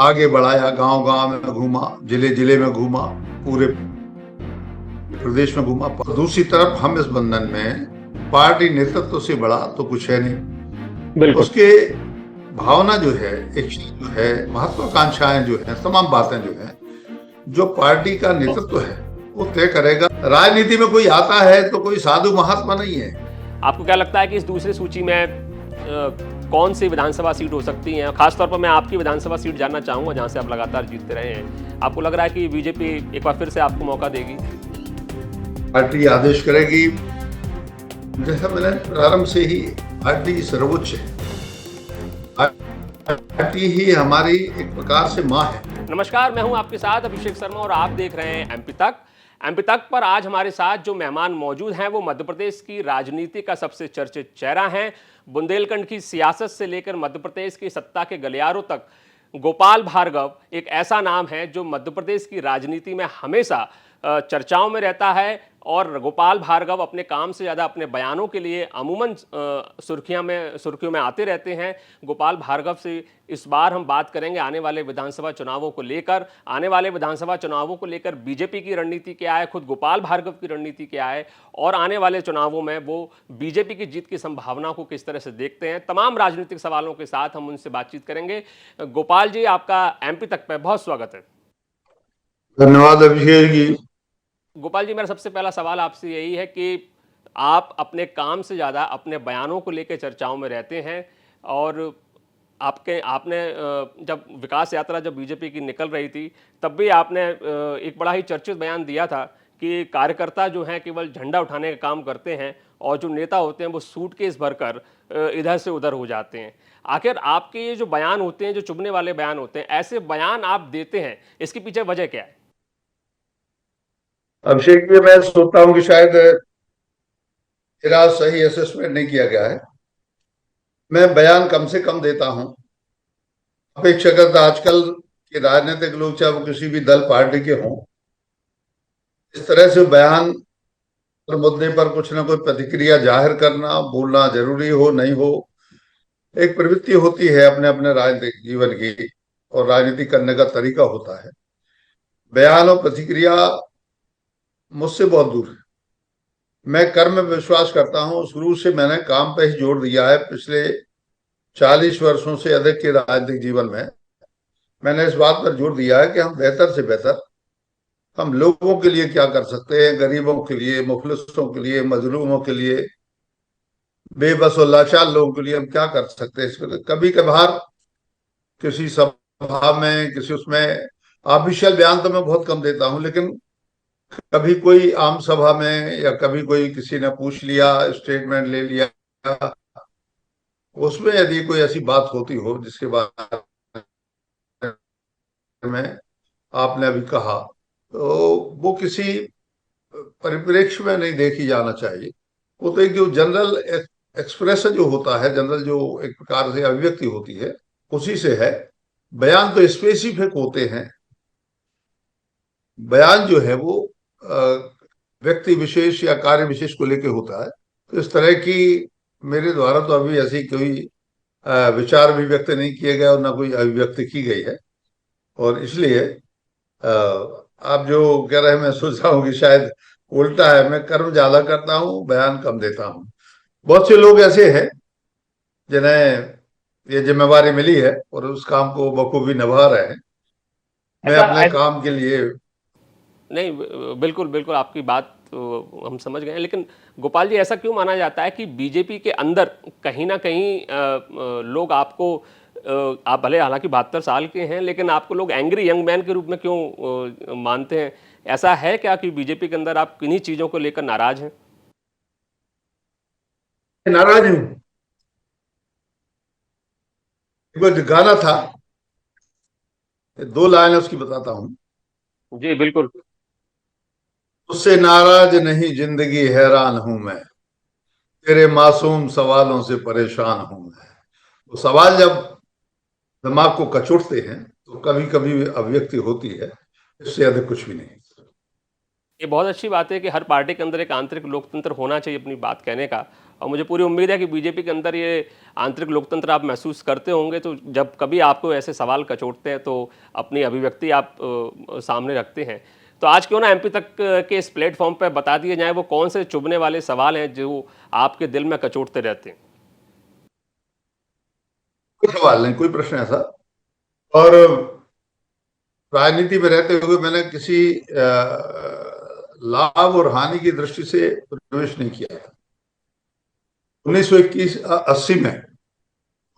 आगे बढ़ाया, गांव गांव में घूमा, जिले जिले में घूमा, पूरे प्रदेश में घूमा। दूसरी तरफ हम इस बंधन में पार्टी नेतृत्व से बड़ा तो कुछ है नहीं। बिल्कुल। उसके भावना जो है, इच्छा जो है, महत्वाकांक्षाएं जो है, तमाम बातें जो है, जो पार्टी का नेतृत्व है वो तय करेगा। राजनीति में कोई आता है तो कोई साधु महात्मा नहीं है। आपको क्या लगता है कि इस दूसरी सूची में कौन सी विधानसभा सीट हो सकती हैं? खासतौर पर मैं आपकी विधानसभा सीट जानना चाहूंगा जहां से आप लगातार जीतते रहे हैं। आपको लग रहा है कि बीजेपी एक बार फिर से आपको मौका देगी? पार्टी आदेश करेगी। जैसा मैंने प्रारंभ से ही, पार्टी सर्वोच्च है, पार्टी ही हमारी एक प्रकार से माँ है। नमस्कार, मैं हूं आपके साथ अभिषेक शर्मा और आप देख रहे हैं एमपी तक। एमपी तक पर आज हमारे साथ जो मेहमान मौजूद हैं वो मध्य प्रदेश की राजनीति का सबसे चर्चित चेहरा हैं। बुंदेलखंड की सियासत से लेकर मध्य प्रदेश की सत्ता के गलियारों तक गोपाल भार्गव एक ऐसा नाम है जो मध्य प्रदेश की राजनीति में हमेशा चर्चाओं में रहता है। और गोपाल भार्गव अपने काम से ज़्यादा अपने बयानों के लिए अमूमन सुर्खियों में आते रहते हैं। गोपाल भार्गव से इस बार हम बात करेंगे आने वाले विधानसभा चुनावों को लेकर। आने वाले विधानसभा चुनावों को लेकर बीजेपी की रणनीति क्या है, खुद गोपाल भार्गव की रणनीति क्या है, और आने वाले चुनावों में वो बीजेपी की जीत की संभावना को किस तरह से देखते हैं। तमाम राजनीतिक सवालों के साथ हम उनसे बातचीत करेंगे। गोपाल जी, आपका एमपी तक पे बहुत स्वागत है। धन्यवाद अभिषेक जी। गोपाल जी, मेरा सबसे पहला सवाल आपसे यही है कि आप अपने काम से ज़्यादा अपने बयानों को लेकर चर्चाओं में रहते हैं। और आपने जब विकास यात्रा जब बीजेपी की निकल रही थी तब भी आपने एक बड़ा ही चर्चित बयान दिया था कि कार्यकर्ता जो हैं केवल झंडा उठाने का काम करते हैं और जो नेता होते हैं वो सूटकेस भरकर इधर से उधर हो जाते हैं। आखिर आपके ये जो बयान होते हैं, जो चुभने वाले बयान होते हैं, ऐसे बयान आप देते हैं, इसके पीछे वजह क्या है? अभिषेक जी, मैं सोचता हूँ कि शायद मेरा सही असेसमेंट नहीं किया गया है। मैं बयान कम से कम देता हूँ। अपेक्षाकृत आजकल के राजनीतिक लोग, चाहे वो किसी भी दल पार्टी के हों, इस तरह से बयान और मुद्दे पर कुछ ना कोई प्रतिक्रिया जाहिर करना, बोलना जरूरी हो नहीं हो, एक प्रवृत्ति होती है अपने अपने राजनीतिक जीवन की, और राजनीति करने का तरीका होता है। बयान और प्रतिक्रिया मुझसे बहुत दूर है। मैं कर्म में विश्वास करता हूं। शुरू से मैंने काम पे ही जोर दिया है। पिछले 40 वर्षों से अधिक के राजनीतिक जीवन में मैंने इस बात पर जोर दिया है कि हम बेहतर से बेहतर, हम लोगों के लिए क्या कर सकते हैं, गरीबों के लिए, मुफलिसों के लिए, मजलूमों के लिए, बेबस और लाचार लोगों के लिए हम क्या कर सकते हैं। इसमें कभी कभार किसी सभा में, किसी उसमें ऑफिशियल बयान तो मैं बहुत कम देता हूं, लेकिन कभी कोई आम सभा में या कभी कोई किसी ने पूछ लिया, स्टेटमेंट ले लिया, उसमें यदि कोई ऐसी बात होती हो जिसके बारे में आपने अभी कहा, तो वो किसी परिप्रेक्ष्य में नहीं देखी जाना चाहिए। वो तो एक जो जनरल एक्सप्रेशन जो होता है, जनरल जो एक प्रकार से अभिव्यक्ति होती है, उसी से है। बयान तो स्पेसिफिक होते हैं। बयान जो है वो व्यक्ति विशेष या कार्य विशेष को लेकर होता है। तो इस तरह की मेरे द्वारा तो अभी ऐसी कोई विचार भी व्यक्त नहीं किए गए और ना कोई अभिव्यक्ति की गई है। और इसलिए आप जो कह रहे हैं, मैं सोच रहा हूँ कि शायद उल्टा है। मैं कर्म ज्यादा करता हूँ, बयान कम देता हूँ। बहुत से लोग ऐसे हैं जिन्हें ये जिम्मेवारी मिली है और उस काम को बखूबी निभा रहे हैं। मैं ऐसा अपने काम के लिए नहीं, बिल्कुल बिल्कुल आपकी बात तो हम समझ गए हैं। लेकिन गोपाल जी, ऐसा क्यों माना जाता है कि बीजेपी के अंदर कहीं ना कहीं लोग आपको आप भले हालांकि 72 साल के हैं लेकिन आपको लोग एंग्री यंग मैन के रूप में क्यों मानते हैं? ऐसा है क्या कि बीजेपी के अंदर आप किन्हीं चीज़ों को लेकर नाराज हैं? नाराज हूँ। एक बार गाना था, 2 लाइन उसकी बताता हूँ। जी बिल्कुल। उससे नाराज नहीं जिंदगी हैरान हूं मैं, तेरे मासूम सवालों से परेशान हूं मैं। वो सवाल जब दिमाग को कचोटते हैं तो कभी कभी अभिव्यक्ति होती है, इससे अधिक कुछ भी नहीं। ये बहुत अच्छी बात है कि हर पार्टी के अंदर एक आंतरिक लोकतंत्र होना चाहिए अपनी बात कहने का। और मुझे पूरी उम्मीद है कि बीजेपी के अंदर ये आंतरिक लोकतंत्र आप महसूस करते होंगे, तो जब कभी आपको ऐसे सवाल कचोटते हैं तो अपनी अभिव्यक्ति आप सामने रखते हैं। तो आज क्यों ना एमपी तक के इस प्लेटफॉर्म पर बता दिए जाए वो कौन से चुभने वाले सवाल हैं जो आपके दिल में कचोटते रहते हैं। कोई सवाल नहीं, कोई प्रश्न ऐसा। और राजनीति में रहते हुए मैंने किसी लाभ और हानि की दृष्टि से प्रवेश नहीं किया था। 1980 में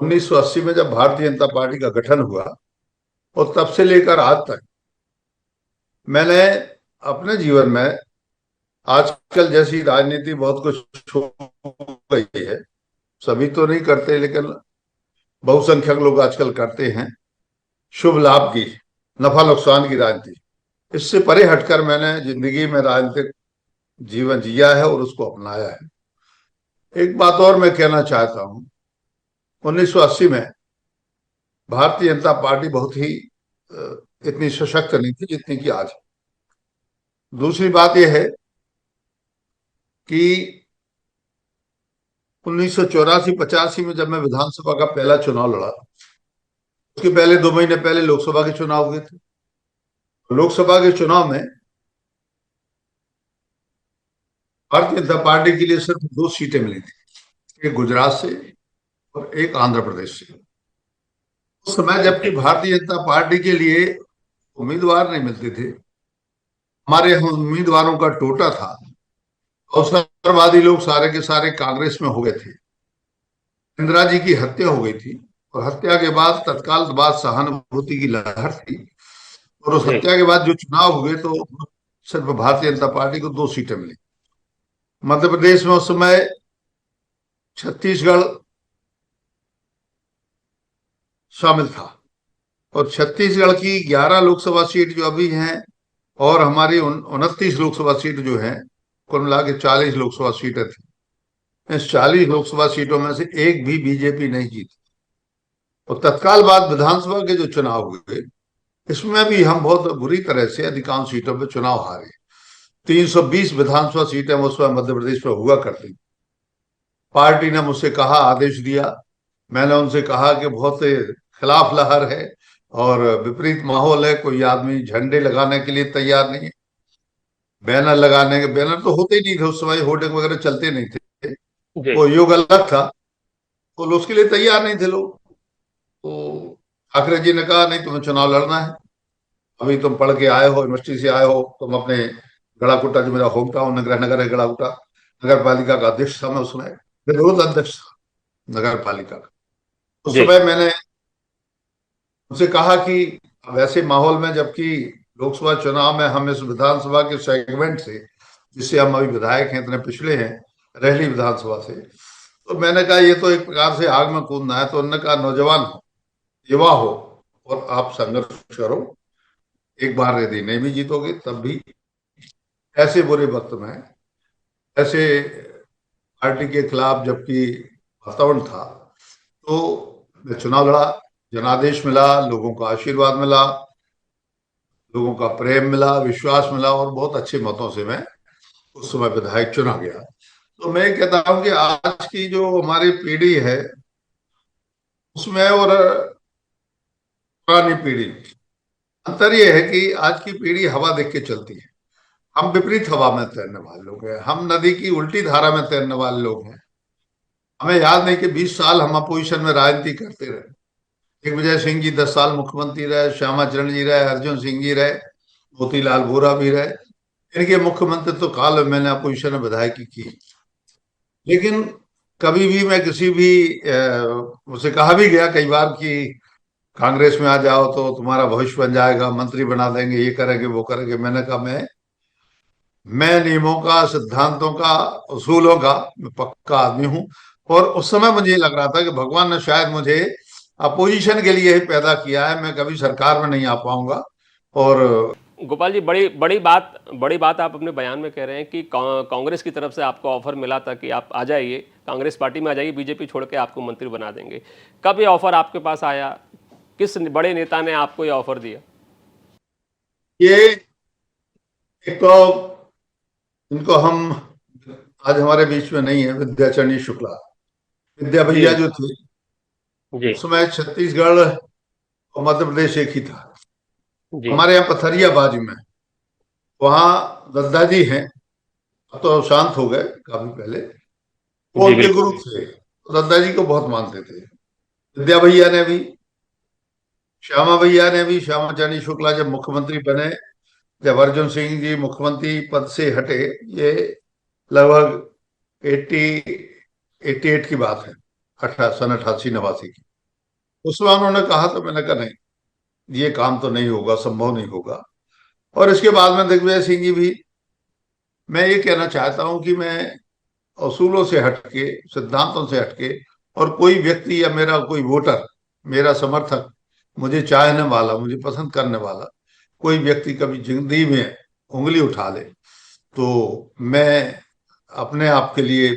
1980 में जब भारतीय जनता पार्टी का गठन हुआ और तब से लेकर आज तक मैंने अपने जीवन में, आजकल जैसी राजनीति बहुत कुछ हो गई है, सभी तो नहीं करते लेकिन बहुसंख्यक लोग आजकल करते हैं, शुभ लाभ की, नफा नुकसान की राजनीति। इससे परे हटकर मैंने जिंदगी में राजनीतिक जीवन जिया है और उसको अपनाया है। एक बात और मैं कहना चाहता हूं, 1980 में भारतीय जनता पार्टी बहुत ही इतनी सशक्त नहीं थी जितनी कि आज। दूसरी बात यह है कि 1984-85 में जब मैं विधानसभा का पहला चुनाव लड़ा, उसके पहले 2 महीने पहले लोकसभा के चुनाव हुए थे। लोकसभा के चुनाव में भारतीय जनता पार्टी के लिए सिर्फ 2 सीटें मिली थी, एक गुजरात से और एक आंध्र प्रदेश से। उस समय जबकि भारतीय जनता पार्टी के लिए उम्मीदवार नहीं मिलते थे, हमारे यहाँ उम्मीदवारों का टोटा था, अवसरवादी लोग सारे के सारे कांग्रेस में हो गए थे। इंदिरा जी की हत्या हो गई थी और हत्या के बाद तत्काल बाद सहानुभूति की लहर थी, और उस हत्या के बाद जो चुनाव हुए तो सिर्फ भारतीय जनता पार्टी को 2 सीटें मिली। मध्य प्रदेश में उस समय छत्तीसगढ़ शामिल था, और छत्तीसगढ़ की 11 लोकसभा सीट जो अभी हैं और हमारी 29 लोकसभा सीट जो है, कुल मिला के 40 लोकसभा सीटें थी। इस 40 लोकसभा सीटों में से एक भी बीजेपी नहीं जीती। और तत्काल बाद विधानसभा के जो चुनाव हुए, इसमें भी हम बहुत बुरी तरह से अधिकांश सीटों पर चुनाव हारे। 320 विधानसभा सीटें उस समय मध्य प्रदेश में हुआ करती। पार्टी ने मुझसे कहा, आदेश दिया, मैंने उनसे कहा कि बहुत खिलाफ लहर है और विपरीत माहौल है, कोई आदमी झंडे लगाने के लिए तैयार नहीं है, बैनर लगाने के, बैनर तो होते ही नहीं थे उस समय, होर्डिंग वगैरह चलते नहीं थे, वो युग अलग था, तो उसके लिए तैयार नहीं थे लोग। तो ठाकरे जी ने कहा, नहीं तुम्हें चुनाव लड़ना है, अभी तुम पढ़ के आए हो, यूनिवर्सिटी से आए हो, तुम अपने गड़ाकुटा, जो मेरा होम टाउन नगर नगर है गड़ाकुटा, नगर पालिका का अध्यक्ष था मैं उसमें, विरोध अध्यक्ष था नगर पालिका का। उस जी। समय मैंने उनसे कहा कि वैसे माहौल में, जबकि लोकसभा चुनाव में हम इस विधानसभा के सेगमेंट से, जिससे हम अभी विधायक हैं, इतने पिछले हैं रहली विधानसभा से, तो मैंने कहा ये तो एक प्रकार से आग में कूदना है। तो उन्होंने कहा, नौजवान हो, युवा हो, और आप संघर्ष करो, एक बार यदि नहीं भी जीतोगे तब भी, ऐसे बुरे वक्त में, ऐसे पार्टी के खिलाफ जबकि वातावरण था, तो मैं चुनाव लड़ा, जनादेश मिला, लोगों का आशीर्वाद मिला, लोगों का प्रेम मिला, विश्वास मिला, और बहुत अच्छे मतों से मैं उस समय विधायक चुना गया। तो मैं कहता हूं कि आज की जो हमारी पीढ़ी है उसमें और पुरानी पीढ़ी, अंतर यह है कि आज की पीढ़ी हवा देख के चलती है, हम विपरीत हवा में तैरने वाले लोग हैं, हम नदी की उल्टी धारा में तैरने वाले लोग हैं। हमें याद नहीं कि 20 साल हम अपोजिशन में राजनीति करते रहे। दिग्विजय सिंह जी 10 साल मुख्यमंत्री रहे, श्यामाचरण जी रहे, अर्जुन सिंह जी रहे, मोतीलाल वोरा भी रहे, इनके मुख्यमंत्री तो काल में मैंने अपोजिशन में विधायकी की। लेकिन कभी भी मैं किसी भी मुझसे कहा भी गया कई बार कि कांग्रेस में आ जाओ तो तुम्हारा भविष्य बन जाएगा, मंत्री बना देंगे, ये करेंगे वो करेंगे। मैंने कहा मैं नियमों का, सिद्धांतों का, उसूलों का मैं पक्का आदमी हूं। और उस समय मुझे ये लग रहा था कि भगवान ने शायद मुझे अपोजिशन के लिए ही पैदा किया है, मैं कभी सरकार में नहीं आ पाऊंगा। और गोपाल जी, बड़ी बात आप अपने बयान में कह रहे हैं कि कांग्रेस की तरफ से आपको ऑफर मिला था कि आप आ जाइए, कांग्रेस पार्टी में आ जाइए, बीजेपी छोड़ के आपको मंत्री बना देंगे। कब ये ऑफर आपके पास आया, किस बड़े नेता ने आपको ये ऑफर दिया? ये एक तो इनको हम आज हमारे बीच में नहीं है, विद्याचरणी शुक्ला। विद्या जी भैया जो थे, जी उस समय छत्तीसगढ़ और मध्य प्रदेश एक ही था। जी हमारे यहाँ पथरिया बाजू में, वहाँ दद्दा जी हैं, अब तो शांत हो गए काफी पहले। वो जी उनके बिल्कुल। गुरु थे, तो दद्दा जी को बहुत मानते थे। विद्या भैया ने भी, श्यामा भैया ने भी, श्यामाचरण शुक्ला जब मुख्यमंत्री बने, जब अर्जुन सिंह जी मुख्यमंत्री पद से हटे, ये लगभग 88 की बात है, सन 88-89 की। उसमें उन्होंने कहा, तो मैंने कहा नहीं, ये काम तो नहीं होगा, संभव नहीं होगा। और इसके बाद में दिग्विजय सिंह जी भी। मैं ये कहना चाहता हूं कि मैं असूलों से हटके, सिद्धांतों से हटके, और कोई व्यक्ति या मेरा कोई वोटर, मेरा समर्थक, मुझे चाहने वाला, मुझे पसंद करने वाला कोई व्यक्ति कभी जिंदगी में उंगली उठा ले, तो मैं अपने आप के लिए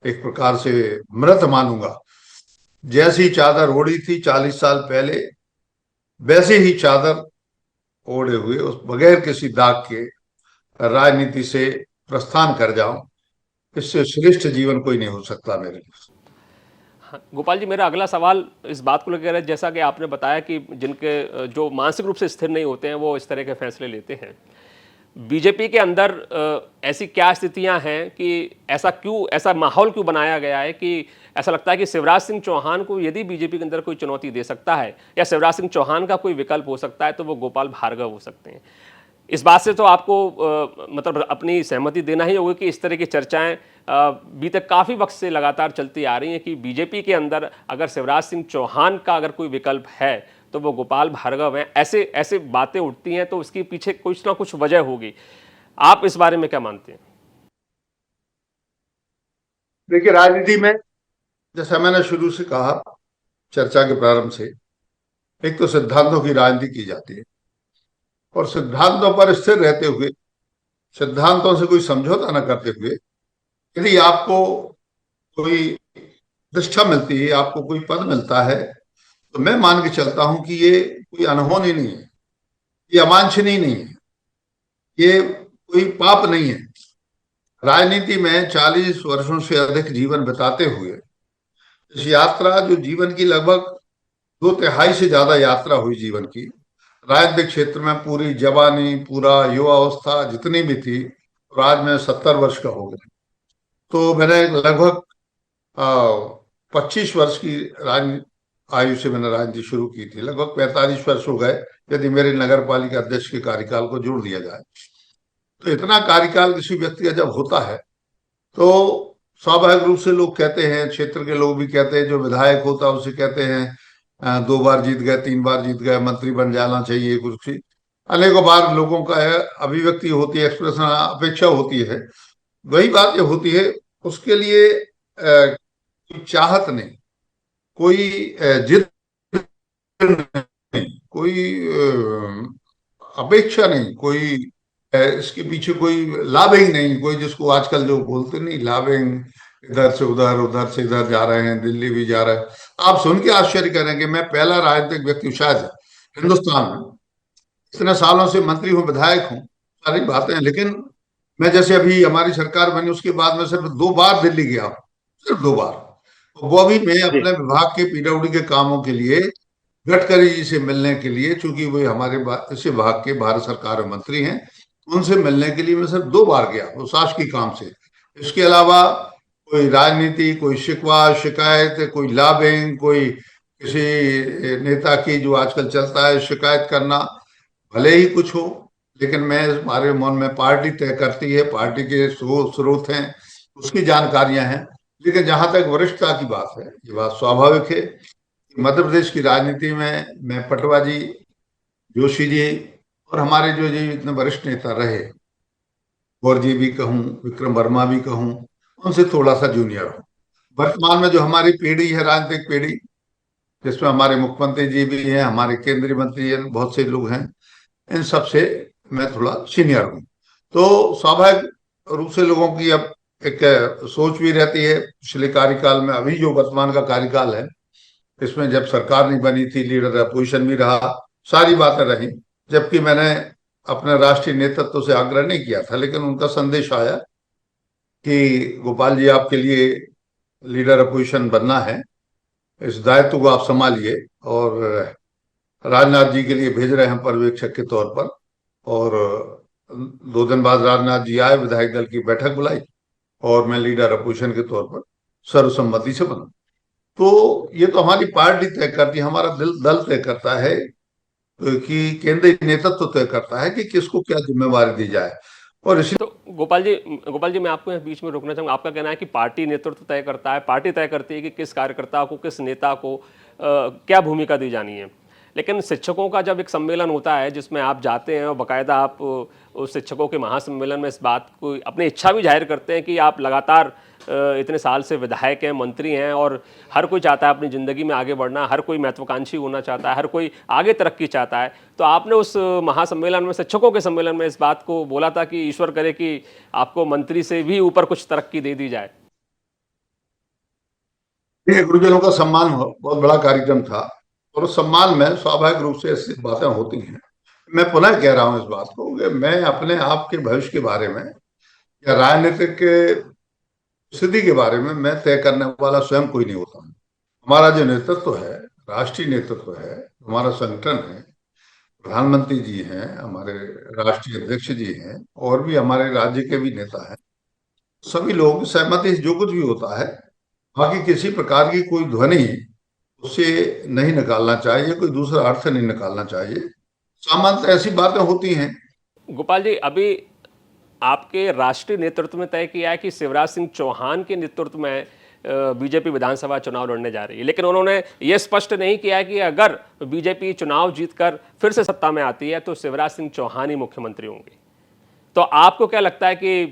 एक प्रकार से मृत मानूंगा। जैसी चादर ओढ़ी थी 40 साल पहले, वैसे ही चादर ओढ़े हुए, उस बगैर किसी दाग के राजनीति से प्रस्थान कर जाऊं। इससे श्रेष्ठ जीवन कोई नहीं हो सकता मेरे लिए। हाँ, गोपाल जी, मेरा अगला सवाल इस बात को लेकर है, जैसा कि आपने बताया कि जिनके जो मानसिक रूप से स्थिर नहीं होते हैं वो इस तरह के फैसले लेते हैं। बीजेपी के अंदर ऐसी क्या स्थितियां हैं कि ऐसा माहौल क्यों बनाया गया है कि ऐसा लगता है कि शिवराज सिंह चौहान को यदि बीजेपी के अंदर कोई चुनौती दे सकता है या शिवराज सिंह चौहान का कोई विकल्प हो सकता है तो वो गोपाल भार्गव हो सकते हैं। इस बात से तो आपको मतलब अपनी सहमति देना ही होगा कि इस तरह की चर्चाएं बीते काफ़ी वक्त से लगातार चलती आ रही हैं कि बीजेपी के अंदर अगर शिवराज सिंह चौहान का अगर कोई विकल्प है तो वो गोपाल भार्गव हैं। ऐसे ऐसे बातें उठती हैं तो उसके पीछे कुछ ना कुछ वजह होगी। आप इस बारे में क्या मानते हैं? देखिए, राजनीति में, जैसा मैंने शुरू से कहा, चर्चा के प्रारंभ से, एक तो सिद्धांतों की राजनीति की जाती है, और सिद्धांतों पर स्थिर रहते हुए, सिद्धांतों से कोई समझौता न करते हुए, यदि आपको कोई प्रतिष्ठा मिलती है, आपको कोई पद मिलता है, तो मैं मान के चलता हूं कि ये कोई अनहोनी नहीं है, ये अवांछनीय नहीं है, ये कोई पाप नहीं है। राजनीति में 40 वर्षों से अधिक जीवन बिताते हुए, इस यात्रा जो जीवन की लगभग 2/3 से ज्यादा यात्रा हुई जीवन की, राजनीतिक क्षेत्र में पूरी जवानी, पूरा युवावस्था जितनी भी थी, और आज मैं 70 वर्ष का हो गया, तो मैंने लगभग 25 वर्ष की राजनीति आयु से मैंने राजनीति शुरू की थी। लगभग 45 वर्ष हो गए यदि मेरे नगर पालिका अध्यक्ष के कार्यकाल को जोड़ दिया जाए। तो इतना कार्यकाल किसी व्यक्ति का जब होता है, तो स्वाभाविक रूप से लोग कहते हैं, क्षेत्र के लोग भी कहते हैं, जो विधायक होता है उसे कहते हैं 2 बार जीत गए, 3 बार जीत गए, मंत्री बन जाना चाहिए कुछ। अनेकों बार लोगों का अभिव्यक्ति होती है, एक्सप्रेशन, अपेक्षा होती है। वही बात जब होती है, उसके लिए कोई चाहत नहीं, कोई जिद नहीं, कोई अपेक्षा नहीं, कोई इसके पीछे कोई लाभिंग नहीं, कोई जिसको आजकल जो बोलते नहीं, लाभिंग, इधर से उधर, उधर से इधर जा रहे हैं, दिल्ली भी जा रहे हैं। आप सुन के आश्चर्य करेंगे, मैं पहला राजनीतिक व्यक्ति शायद हिंदुस्तान में, इतने सालों से मंत्री हूँ, विधायक हूँ, सारी बातें हैं, लेकिन मैं जैसे अभी हमारी सरकार बनी उसके बाद में सिर्फ 2 बार दिल्ली गया हूँ, सिर्फ 2 बार। वो भी मैं जी अपने विभाग के पीडब्ल्यूडी के कामों के लिए, गडकरी जी से मिलने के लिए, चूंकि वे हमारे इस विभाग के भारत सरकार में मंत्री हैं, उनसे मिलने के लिए मैं सिर्फ 2 बार गया, वो शासकीय काम से। इसके अलावा कोई राजनीति, कोई शिकवा शिकायत, कोई लॉबिंग, कोई किसी नेता की, जो आजकल चलता है शिकायत करना, भले ही कुछ हो, लेकिन मैं इस बारे में, मन में पार्टी तय करती है, पार्टी के स्रोत हैं, उसकी जानकारियां हैं। लेकिन जहां तक वरिष्ठता की बात है, ये बात स्वाभाविक है कि मध्य प्रदेश की राजनीति में मैं पटवा जी, जोशी जी, और हमारे जो जी इतने वरिष्ठ नेता रहे, गौर जी भी कहूँ, विक्रम वर्मा भी कहूँ, उनसे थोड़ा सा जूनियर हूँ। वर्तमान में जो हमारी पीढ़ी है, राजनीतिक पीढ़ी, जिसमें हमारे मुख्यमंत्री जी भी हैं, हमारे केंद्रीय मंत्री हैं, बहुत से लोग हैं, इन सब से मैं थोड़ा सीनियर हूँ। तो स्वाभाविक रूप से लोगों की अब एक सोच भी रहती है। पिछले कार्यकाल में, अभी जो वर्तमान का कार्यकाल है, इसमें जब सरकार नहीं बनी थी, लीडर अपोजिशन भी रहा, सारी बातें रही, जबकि मैंने अपने राष्ट्रीय नेतृत्व से आग्रह नहीं किया था, लेकिन उनका संदेश आया कि गोपाल जी, आपके लिए लीडर अपोजिशन बनना है, इस दायित्व को आप संभालिए, और राजनाथ जी के लिए भेज रहे हैं पर्यवेक्षक के तौर पर। और 2 दिन बाद राजनाथ जी आए, विधायक दल की बैठक बुलाई, और मैं लीडर अपोजिशन के तौर पर सर्वसम्मति से बना। तो ये तो हमारी पार्टी तय करती है, हमारा दल तय करता है, कि केंद्रीय नेतृत्व तय करता है कि किसको क्या जिम्मेवारी दी जाए। और इसलिए तो गोपाल जी मैं आपको यहाँ बीच में रोकना चाहूँगा। आपका कहना है कि पार्टी नेतृत्व तय करता है, पार्टी तय करती है कि किस कार्यकर्ता को, किस नेता को क्या भूमिका दी जानी है। लेकिन शिक्षकों का जब एक सम्मेलन होता है जिसमें आप जाते हैं और बाकायदा आप उस शिक्षकों के महासम्मेलन में इस बात को अपनी इच्छा भी जाहिर करते हैं कि आप लगातार इतने साल से विधायक हैं, मंत्री हैं, और हर कोई चाहता है अपनी ज़िंदगी में आगे बढ़ना, हर कोई महत्वाकांक्षी होना चाहता है, हर कोई आगे तरक्की चाहता है। तो आपने उस महासम्मेलन में, शिक्षकों के सम्मेलन में, इस बात को बोला था कि ईश्वर करे कि आपको मंत्री से भी ऊपर कुछ तरक्की दे दी जाए। ये गुरुजनों का सम्मान बहुत बड़ा कार्यक्रम था, और उस सम्मान में स्वाभाविक रूप से ऐसी बातें होती हैं। मैं पुनः कह रहा हूं इस बात को कि मैं अपने आप के भविष्य के बारे में या राजनीतिक के स्थिति के बारे में मैं तय करने वाला स्वयं कोई नहीं होता। हमारा जो नेतृत्व है, राष्ट्रीय नेतृत्व है, हमारा संगठन है, प्रधानमंत्री जी हैं, हमारे राष्ट्रीय अध्यक्ष जी हैं, और भी हमारे राज्य के भी नेता हैं, सभी लोगों की सहमति से जो कुछ भी होता है, बाकी किसी प्रकार की कोई ध्वनि उससे नहीं निकालना चाहिए, कोई दूसरा अर्थ नहीं निकालना चाहिए। सामान्यतः ऐसी बातें होती हैं। गोपाल जी, अभी आपके राष्ट्रीय नेतृत्व में तय किया है कि शिवराज सिंह चौहान के नेतृत्व में बीजेपी विधानसभा चुनाव लड़ने जा रही है, लेकिन उन्होंने ये स्पष्ट नहीं किया है कि अगर बीजेपी चुनाव जीतकर फिर से सत्ता में आती है तो शिवराज सिंह चौहान ही मुख्यमंत्री होंगे। तो आपको क्या लगता है कि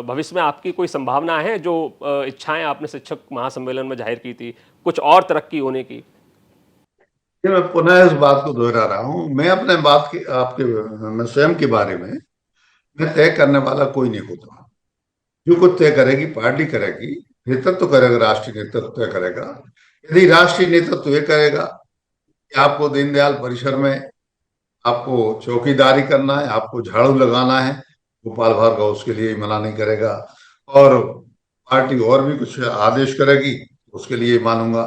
भविष्य में आपकी कोई संभावना है, जो इच्छाएं आपने शिक्षक महासम्मेलन में जाहिर की थी, कुछ और तरक्की होने की? ये मैं पुनः इस बात को दोहरा रहा हूं, मैं अपने बात की आपके मैं स्वयं के बारे में मैं तय करने वाला कोई नहीं होता। जो कुछ तय करेगी पार्टी करेगी, नेतृत्व करेगा, राष्ट्रीय नेतृत्व तय करेगा। यदि राष्ट्रीय नेतृत्व ये करेगा कि आपको दीनदयाल परिसर में आपको चौकीदारी करना है, आपको झाड़ू लगाना है, गोपाल भार्गव उसके लिए मना नहीं करेगा। और पार्टी और भी कुछ आदेश करेगी, उसके लिए मानूंगा।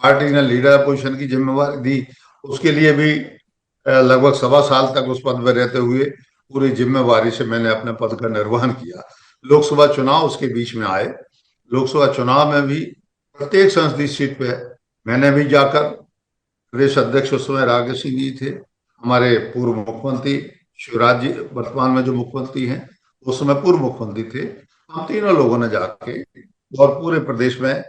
पार्टी ने लीडर पोजीशन की जिम्मेवारी दी, उसके लिए भी लगभग 1.25 साल तक उस पद पर रहते हुए पूरी जिम्मेवारी से मैंने अपने पद का निर्वहन किया। लोकसभा चुनाव उसके बीच में आए, लोकसभा चुनाव में भी प्रत्येक संसदीय सीट पे मैंने भी जाकर, प्रदेश अध्यक्ष उस समय राकेश सिंह जी थे, हमारे पूर्व मुख्यमंत्री शिवराज जी वर्तमान में जो मुख्यमंत्री हैं, उस समय पूर्व मुख्यमंत्री थे, हम तीनों लोगों ने जाके और पूरे प्रदेश में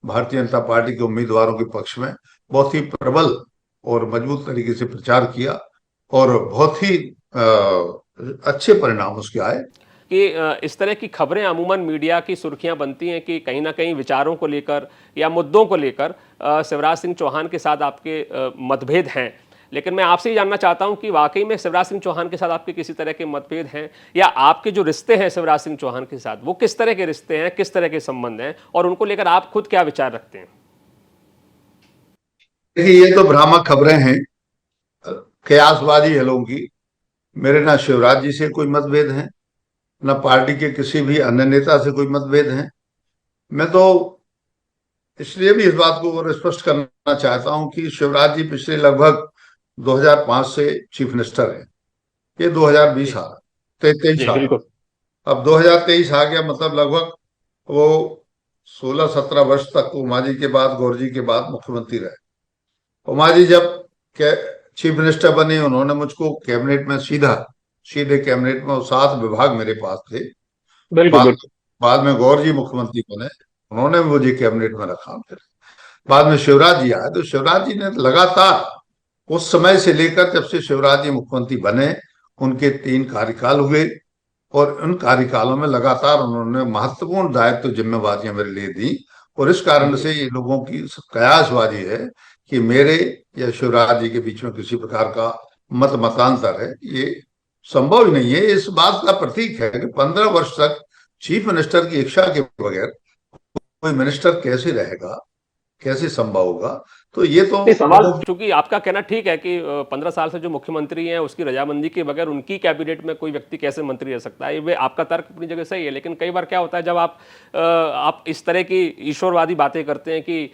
भारतीय जनता पार्टी के उम्मीदवारों के पक्ष में बहुत ही प्रबल और मजबूत तरीके से प्रचार किया, और बहुत ही अच्छे परिणाम उसके आए। कि इस तरह की खबरें अमूमन मीडिया की सुर्खियां बनती हैं कि कहीं ना कहीं विचारों को लेकर या मुद्दों को लेकर शिवराज सिंह चौहान के साथ आपके मतभेद हैं। लेकिन मैं आपसे ही जानना चाहता हूं कि वाकई में शिवराज सिंह चौहान के साथ आपके किसी तरह के मतभेद हैं, या आपके जो रिश्ते हैं शिवराज सिंह चौहान के साथ, वो किस तरह के रिश्ते हैं, किस तरह के संबंध हैं, और उनको लेकर आप खुद क्या विचार रखते हैं? देखिए, ये तो भ्रामक खबरें हैं, कयासबाजी है लोगों की। मेरे ना शिवराज जी से कोई मतभेद है, ना पार्टी के किसी भी अन्य नेता से कोई मतभेद है। मैं तो इसलिए भी इस बात को और स्पष्ट करना चाहता हूं कि शिवराज जी पिछले लगभग 2005 से चीफ मिनिस्टर हैं। ये 2020 आ 23 जी आ बिल्कुल। अब 2023 आ गया, मतलब लगभग वो 16-17 वर्ष तक उमा जी के बाद, गौर जी के बाद मुख्यमंत्री रहे। उमा जी जब चीफ मिनिस्टर बने, उन्होंने मुझको कैबिनेट में सीधे कैबिनेट में 7 विभाग मेरे पास थे। बिल्कुल बाद बिल्कुल। बाद में गौर जी मुख्यमंत्री बने, उन्होंने मुझे कैबिनेट में रखा। फिर बाद में शिवराज जी आए, तो शिवराज जी ने लगातार उस समय से लेकर जब से शिवराज जी मुख्यमंत्री बने, उनके 3 कार्यकाल हुए, और उन कार्यकालों में लगातार उन्होंने महत्वपूर्ण दायित्व जिम्मेवारियां मेरे लिए दी। और इस कारण से ये लोगों की कयासबाजी है कि मेरे या शिवराज जी के बीच में किसी प्रकार का मतांतर है, ये संभव ही नहीं है। इस बात का प्रतीक है कि 15 वर्ष तक चीफ मिनिस्टर की इच्छा के बगैर कोई मिनिस्टर कैसे रहेगा, कैसे संभव होगा। तो ये तो नहीं सवाल लोगों चूंकि आपका कहना ठीक है कि 15 साल से जो मुख्यमंत्री हैं उसकी रजामंदी के बगैर उनकी कैबिनेट में कोई व्यक्ति कैसे मंत्री रह सकता है, ये आपका तर्क अपनी जगह सही है। लेकिन कई बार क्या होता है जब आप इस तरह की ईश्वरवादी बातें करते हैं कि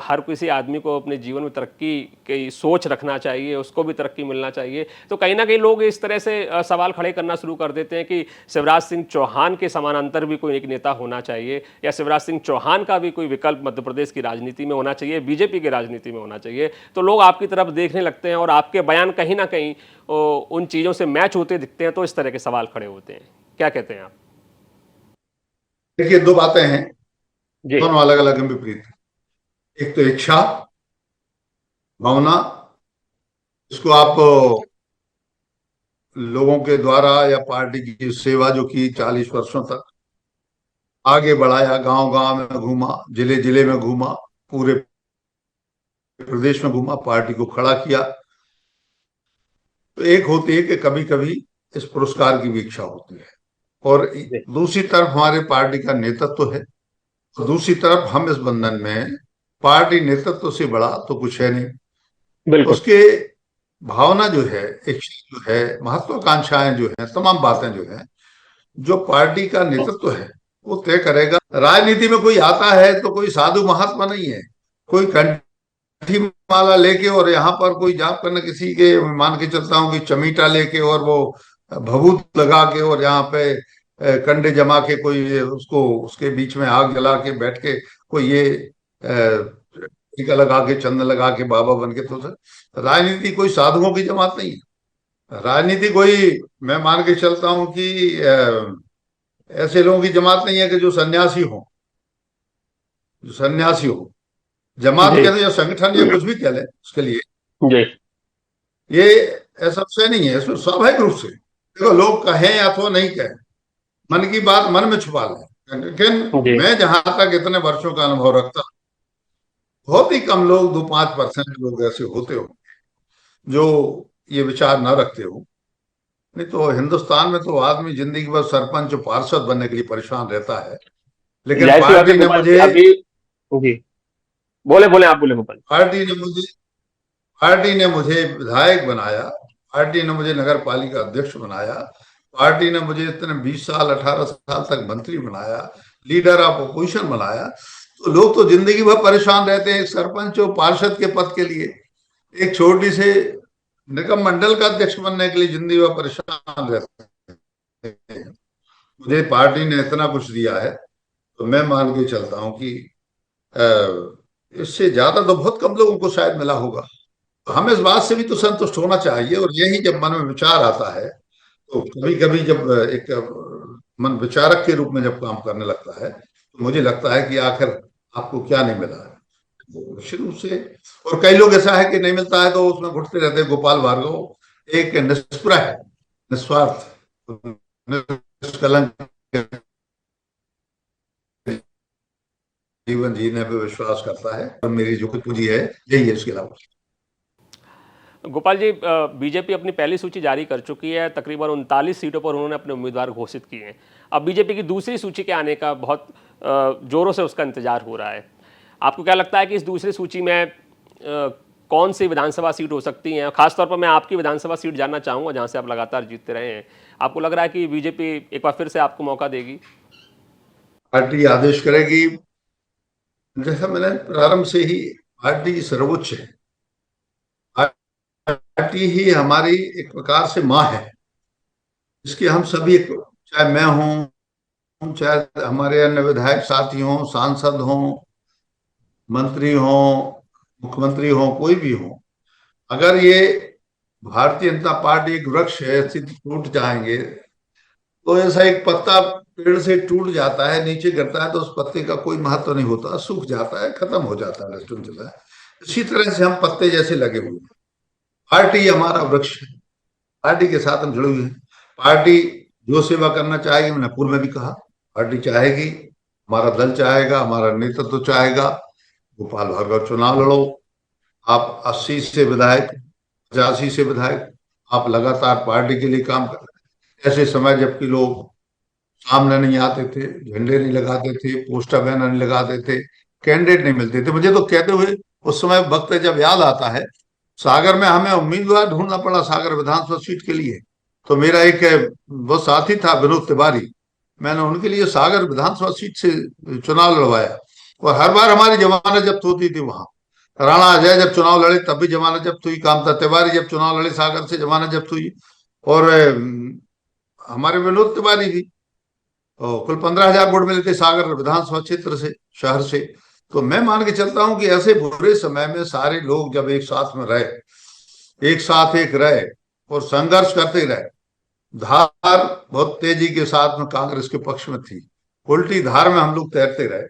हर किसी आदमी को अपने जीवन में तरक्की की सोच रखना चाहिए, उसको भी तरक्की मिलना चाहिए, तो कहीं ना कहीं लोग इस तरह से सवाल खड़े करना शुरू कर देते हैं कि शिवराज सिंह चौहान के समानांतर भी कोई एक नेता होना चाहिए, या शिवराज सिंह चौहान का भी कोई विकल्प मध्य प्रदेश की राजनीति में होना चाहिए, बीजेपी की राजनीति में होना चाहिए। तो लोग आपकी तरफ देखने लगते हैं और आपके बयान कहीं ना कहीं उन चीज़ों से मैच होते दिखते हैं, तो इस तरह के सवाल खड़े होते हैं। क्या कहते हैं आप? देखिए, दो बातें हैं, जी दोनों अलग अलग हैं, विपरीत। एक तो इच्छा, भावना, इसको आप लोगों के द्वारा या पार्टी की सेवा जो की 40 वर्षों तक, आगे बढ़ाया, गांव गांव में घूमा, जिले जिले में घूमा, पूरे प्रदेश में घूमा, पार्टी को खड़ा किया। तो एक होती है कि कभी कभी इस पुरस्कार की भी इच्छा होती है, और जी दूसरी तरफ हमारे पार्टी का नेतृत्व है, और दूसरी तरफ हम इस बंधन में, पार्टी नेतृत्व से बड़ा तो कुछ है नहीं। बिल्कुल। उसके भावना जो है, इच्छा जो है, महत्वाकांक्षाएं जो है, तमाम बातें जो है, जो पार्टी का नेतृत्व है वो तय करेगा। राजनीति में कोई आता है तो कोई साधु महात्मा नहीं है, कोई कंठी माला लेके और यहाँ पर कोई जाप करना, किसी के मान के चलता हूँ कि चमीटा लेके और वो भभूत लगा के और यहाँ पे कंडे जमा के कोई उसको उसके बीच में आग जला के बैठ के कोई ये टीका लगा के चंदन लगा के बाबा बन के, तो सर राजनीति कोई साधुओं की जमात नहीं है। राजनीति कोई, मैं मान के चलता हूं कि ऐसे लोगों की जमात नहीं है कि जो सन्यासी हो, जो सन्यासी हो। जमात जी कह दे या संगठन या कुछ भी कह ले उसके लिए, जी ये ऐसा विषय नहीं है। इसमें स्वाभाविक रूप से देखो, लोग कहें अथवा नहीं कहें, मन की बात मन में छुपा लें, लेकिन जी मैं जहां तक इतने वर्षों का अनुभव रखता, बहुत ही कम लोग, 2-5% लोग ऐसे होते हो जो ये विचार न रखते हो। नहीं तो हिंदुस्तान में तो आदमी जिंदगी भर सरपंच और पार्षद बनने के लिए परेशान रहता है, लेकिन जाहिर सी बात है गोपाल जी अभी। जी बोले बोले, आप बोले गोपाल। पार्टी ने मुझे पार्टी ने मुझे विधायक बनाया, पार्टी ने मुझे नगर पालिका अध्यक्ष बनाया, पार्टी ने मुझे इतने 20 साल 18 साल तक मंत्री बनाया, लीडर ऑफ अपोजिशन बनाया। तो लोग तो जिंदगी भर परेशान रहते हैं सरपंच और पार्षद के पद के लिए, एक छोटी से निगम मंडल का अध्यक्ष बनने के लिए जिंदगी भर परेशान रहते हैं। मुझे पार्टी ने इतना कुछ दिया है, तो मैं मान के चलता हूं कि इससे ज्यादा तो बहुत कम लोगों को शायद मिला होगा। तो हमें इस बात से भी तो संतुष्ट होना चाहिए। और यही जब मन में विचार आता है, तो कभी कभी जब एक मन विचारक के रूप में जब काम करने लगता है, तो मुझे लगता है कि आखिर आपको क्या नहीं मिला है। तो निश्चित रूप से, और कई लोग ऐसा है कि नहीं मिलता है तो उसमें घुटते रहते हैं। गोपाल भार्गव एक निष्पृह है, निस्वार्थ, निष्कलंक जीवन जीने पे विश्वास करता है, और मेरी जो कुछ पूंजी है यही है, इसके अलावा। गोपाल जी, बीजेपी अपनी पहली सूची जारी कर चुकी है, तकरीबन 39 सीटों पर उन्होंने अपने उम्मीदवार घोषित किए हैं। अब बीजेपी की दूसरी सूची के आने का बहुत जोरों से उसका इंतजार हो रहा है। आपको क्या लगता है कि इस दूसरी सूची में कौन सी विधानसभा सीट हो सकती हैं? खासतौर पर मैं आपकी विधानसभा सीट जानना चाहूँगा, जहाँ से आप लगातार जीतते रहे हैं। आपको लग रहा है कि बीजेपी एक बार फिर से आपको मौका देगी? पार्टी आदेश करेगी। जैसा मैंने प्रारंभ से ही, पार्टी सर्वोच्च है। पार्टी ही हमारी एक प्रकार से माँ है, इसके हम सभी, चाहे मैं हूं, चाहे हमारे अन्य विधायक साथी हों, सांसद हों, मंत्री हों, मुख्यमंत्री हों, कोई भी हो, अगर ये भारतीय जनता पार्टी एक वृक्ष है, ऐसे टूट जाएंगे तो ऐसा एक पत्ता पेड़ से टूट जाता है, नीचे गिरता है तो उस पत्ते का कोई महत्व नहीं होता, सूख जाता है, खत्म हो जाता है, नष्ट हो जाता है। इसी तरह से हम पत्ते जैसे लगे हुए हैं। पार्टी हमारा वृक्ष है, पार्टी के साथ हम जुड़े हुए हैं। पार्टी जो सेवा करना चाहेगी, मैंने पूर्व में भी कहा, पार्टी चाहेगी, हमारा दल चाहेगा, हमारा नेतृत्व चाहेगा, गोपाल भार्गव चुनाव लड़ो। आप 80 से विधायक, 85 से विधायक, आप लगातार पार्टी के लिए काम कर रहे हैं। ऐसे समय जबकि लोग सामने नहीं आते थे, झंडे नहीं लगाते थे, पोस्टर बैनर नहीं लगाते थे, कैंडिडेट नहीं मिलते थे, मुझे तो कहते हुए उस समय वक्त जब याद आता है, सागर में हमें उम्मीदवार ढूंढना पड़ा सागर विधानसभा सीट के लिए। तो मेरा एक वो साथी था विनोद तिवारी, मैंने उनके लिए सागर विधानसभा सीट से चुनाव लड़वाया। और हर बार हमारी जमानत जब्त होती थी वहां। राणा अजय जब चुनाव लड़े तब भी जमानत जब्त हुई, कामता तिवारी जब चुनाव लड़े सागर से जमानत जब्त हुई। और हमारे विनोद तिवारी भी, और कुल 15,000 वोट मिले थे सागर विधानसभा क्षेत्र से, शहर से। तो मैं मान के चलता हूं कि ऐसे बुरे समय में सारे लोग जब एक साथ में रहे, एक साथ एक रहे और संघर्ष करते रहे, धार बहुत तेजी के साथ में कांग्रेस के पक्ष में थी, उल्टी धार में हम लोग तैरते रहे,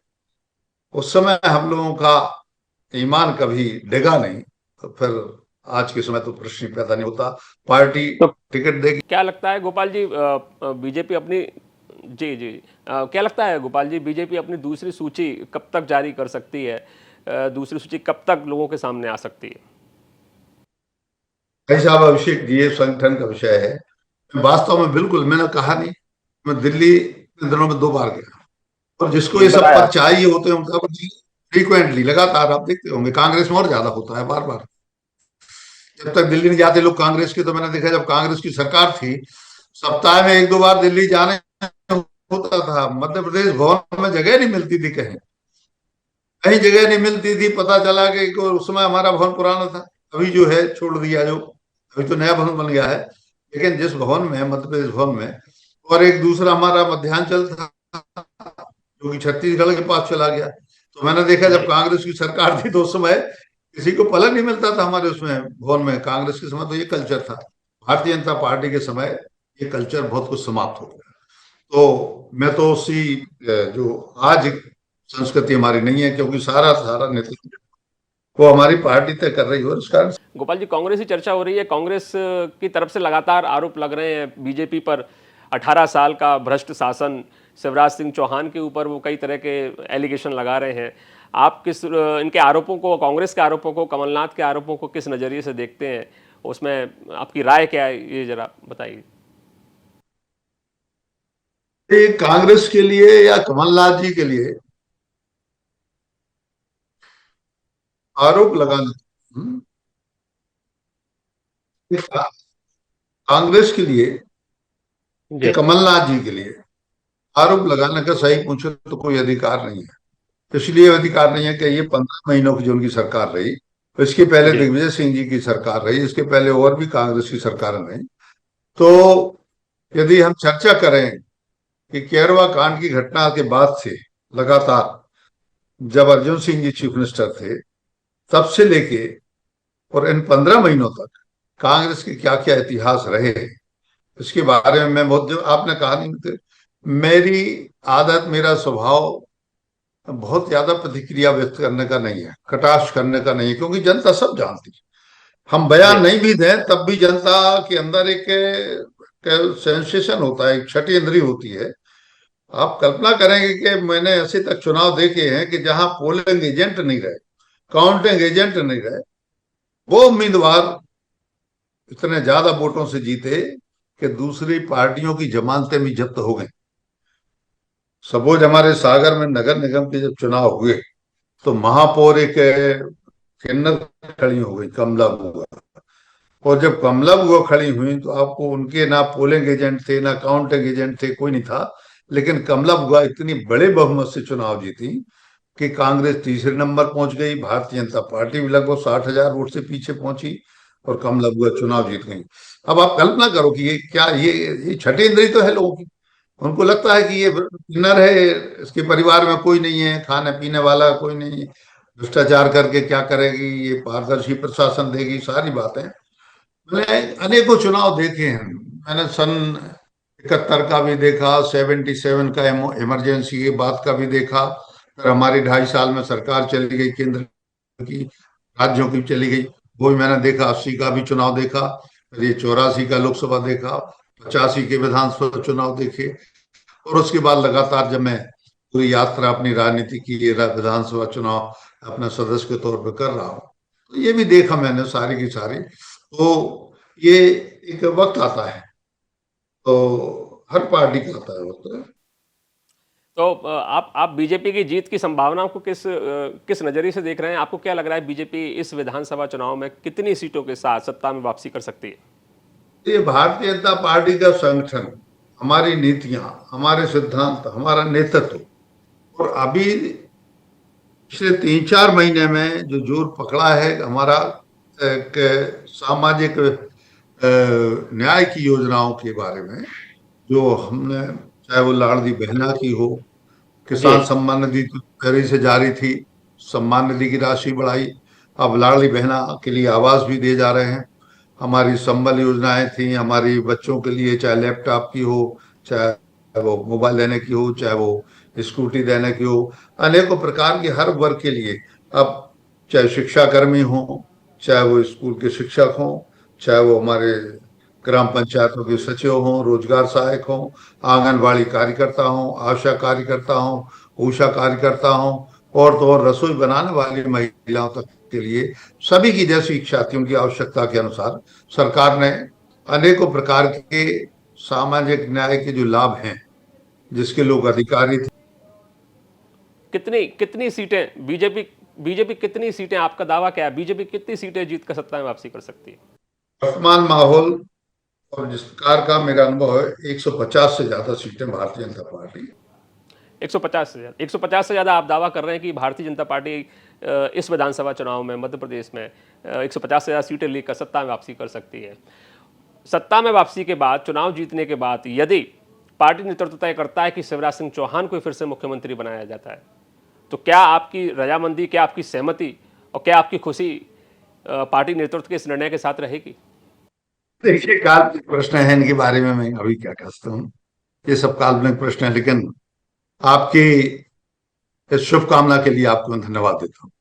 उस समय हम लोगों का ईमान कभी डिगा नहीं। तो फिर आज के समय तो प्रश्न ही पैदा नहीं होता, पार्टी तो टिकट देगी। क्या लगता है गोपाल जी, बीजेपी अपनी, जी जी, क्या लगता है गोपाल जी, बीजेपी अपनी दूसरी सूची कब तक जारी कर सकती है? दूसरी सूची कब तक लोगों के सामने आ सकती है? भाई साहब, अभिषेक जी, ये संगठन का विषय है। वास्तव में बिल्कुल मैंने कहा नहीं, मैं दिल्ली इन दिनों में 2 बार गया, और जिसको जी, ये सब बताया। पद चाहिए होते हैं उनका फ्रीक्वेंटली लगातार आप देखते होंगे, कांग्रेस में और ज्यादा होता है बार बार। जब तक दिल्ली नहीं जाते लोग कांग्रेस के, तो मैंने देखा जब कांग्रेस की सरकार थी, सप्ताह में 1-2 बार दिल्ली जाने होता था। मध्य प्रदेश भवन में जगह नहीं मिलती थी, कहीं कहीं जगह नहीं मिलती थी। पता चला कि उस समय हमारा भवन पुराना था, अभी जो है छोड़ दिया, जो अभी तो नया भवन बन गया है। लेकिन जिस भवन में, मध्य प्रदेश भवन में, और एक दूसरा हमारा मध्यांचल था जो कि छत्तीसगढ़ के पास चला गया। तो मैंने देखा जब जी। कांग्रेस की सरकार थी तो उस समय किसी को पलक नहीं मिलता था हमारे उसमें भवन में। कांग्रेस के समय तो ये कल्चर था। भारतीय जनता पार्टी के समय ये कल्चर बहुत कुछ समाप्त हो गया। तो मैं तो उसी जो आज संस्कृति हमारी नहीं है, क्योंकि सारा सारा नेतृत्व वो हमारी पार्टी तय कर रही हो, इस कारण। गोपाल जी, कांग्रेस की चर्चा हो रही है, कांग्रेस की तरफ से लगातार आरोप लग रहे हैं बीजेपी पर। 18 साल का भ्रष्ट शासन, शिवराज सिंह चौहान के ऊपर वो कई तरह के एलिगेशन लगा रहे हैं। आप किस इनके आरोपों को, कांग्रेस के आरोपों को, कमलनाथ के आरोपों को किस नज़रिए से देखते हैं? उसमें आपकी राय क्या है, ये जरा बताइए। ये कांग्रेस के लिए या कमलनाथ जी के लिए आरोप लगाना, हम्म, ये कांग्रेस के लिए या जी। कमलनाथ जी के लिए आरोप लगाने का सही पूछो तो कोई अधिकार नहीं है। इसलिए अधिकार नहीं है कि ये 15 महीनों की जो उनकी सरकार रही, इसके पहले जी। दिग्विजय सिंह जी की सरकार रही, इसके पहले और भी कांग्रेस की सरकार रही। तो यदि हम चर्चा करें कि केरवा कांड की घटना के बाद से लगातार, जब अर्जुन सिंह जी चीफ मिनिस्टर थे तब से लेके और इन 15 महीनों तक कांग्रेस के क्या क्या इतिहास रहे, इसके बारे में मैं बहुत, जो आपने कहा नहीं थे, मेरी आदत, मेरा स्वभाव बहुत ज्यादा प्रतिक्रिया व्यक्त करने का नहीं है, कटाक्ष करने का नहीं है, क्योंकि जनता सब जानती है। हम बयान जी। नहीं भी दें तब भी जनता के अंदर एक सेंसेशन होता है, एक छठी इंद्री होती है। आप कल्पना करेंगे कि मैंने ऐसे तक चुनाव देखे हैं कि जहां पोलिंग एजेंट नहीं रहे, काउंटिंग एजेंट नहीं रहे, वो उम्मीदवार इतने ज्यादा वोटों से जीते कि दूसरी पार्टियों की जमानतें भी जब्त हो गई। सपोज हमारे सागर में नगर निगम के जब चुनाव हुए तो महापौर एक किन्नर खड़ी हो गई, कमला बुआ। और जब कमला बुआ खड़ी हुई तो आपको उनके ना पोलिंग एजेंट थे, ना काउंटिंग एजेंट थे, कोई नहीं था। लेकिन कमला बुआ इतनी बड़े बहुमत से चुनाव जीती कि कांग्रेस तीसरे नंबर पहुंच गई, भारतीय जनता पार्टी भी लगभग 60,000 वोट से पीछे पहुंची, और कमला बुआ चुनाव जीत गई। अब आप कल्पना करो कि ये क्या, ये छठी इंद्री तो है लोगों की। उनको लगता है कि ये किन्नर है, इसके परिवार में कोई नहीं है, खाने पीने वाला कोई नहीं है, भ्रष्टाचार करके क्या करेगी, ये पारदर्शी प्रशासन देगी, सारी बातें। मैंने अनेकों चुनाव देखे हैं। मैंने सन 71 का भी देखा, 77 का इमरजेंसी के बाद का भी देखा, फिर हमारी 2.5 साल में सरकार चली गई केंद्र की, राज्यों की चली गई, वो भी मैंने देखा। 80 का भी चुनाव देखा, फिर ये 84 का लोकसभा देखा, 85 के विधानसभा चुनाव देखे। और उसके बाद लगातार जब मैं पूरी यात्रा अपनी राजनीति की, ये विधानसभा चुनाव अपने सदस्य के तौर पर कर रहा हूँ, तो ये भी देखा मैंने सारी की सारी। तो ये एक वक्त आता है, तो हर पार्टी का आता है वक्त। तो आप बीजेपी की जीत की संभावनाओं को किस नजरिए से देख रहे हैं? आपको क्या लग रहा है बीजेपी इस विधानसभा चुनाव में कितनी सीटों के साथ सत्ता में वापसी कर सकती है? ये भारतीय जनता पार्टी का संगठन, हमारी नीतियां, हमारे सिद्धांत, हमारा नेतृत्व, और अभी पिछले 3-4 महीने में जो जोर पकड़ा है हमारा एक सामाजिक न्याय की योजनाओं के बारे में, जो हमने, चाहे वो लाडली बहना की हो, जी। किसान सम्मान निधि तो पहले से जारी थी, सम्मान निधि की राशि बढ़ाई, अब लाडली बहना के लिए आवास भी दिए जा रहे हैं। हमारी संबल योजनाएं थी हमारी बच्चों के लिए, चाहे लैपटॉप की हो, चाहे वो मोबाइल देने की हो, चाहे वो स्कूटी देने की हो, अनेकों प्रकार की हर वर्ग के लिए। अब चाहे शिक्षा कर्मी हो, चाहे वो स्कूल के शिक्षक हो, चाहे वो हमारे ग्राम पंचायतों के सचिव हों, रोजगार सहायक हों, आंगनबाड़ी कार्यकर्ता हों, आशा कार्यकर्ता हों, ऊषा कार्यकर्ता हों, और तो और रसोई बनाने वाली महिलाओं तक के लिए, सभी की जैसी इच्छा थी उनकी आवश्यकता के अनुसार सरकार ने अनेकों प्रकार के सामाजिक न्याय के जो लाभ हैं, जिसके लोग अधिकारी थे। कितनी कितनी सीटें बीजेपी बीजेपी कितनी सीटें, आपका दावा क्या है, बीजेपी कितनी सीटें जीत कर सत्ता में वापसी कर सकती है? वर्तमान माहौल और जिस प्रकार का मेरा अनुभव है, 150 से ज्यादा सीटें भारतीय जनता पार्टी। 150 से ज्यादा, 150 से ज्यादा आप दावा कर रहे हैं कि भारतीय जनता पार्टी इस विधानसभा चुनाव में मध्य प्रदेश में 150 से ज्यादा सीटें लेकर सत्ता में वापसी कर सकती है। सत्ता में वापसी के बाद, चुनाव जीतने के बाद, यदि पार्टी नेतृत्व तय करता है कि शिवराज सिंह चौहान को फिर से मुख्यमंत्री बनाया जाता है, तो क्या आपकी रजामंदी, क्या आपकी सहमति और क्या आपकी खुशी पार्टी नेतृत्व के इस निर्णय के साथ रहेगी? देखिए, काल्पनिक प्रश्न है, इनके बारे में मैं अभी क्या कह सकता हूँ। ये सब काल्पनिक प्रश्न है, लेकिन आपकी इस शुभकामना के लिए आपको धन्यवाद देता हूँ।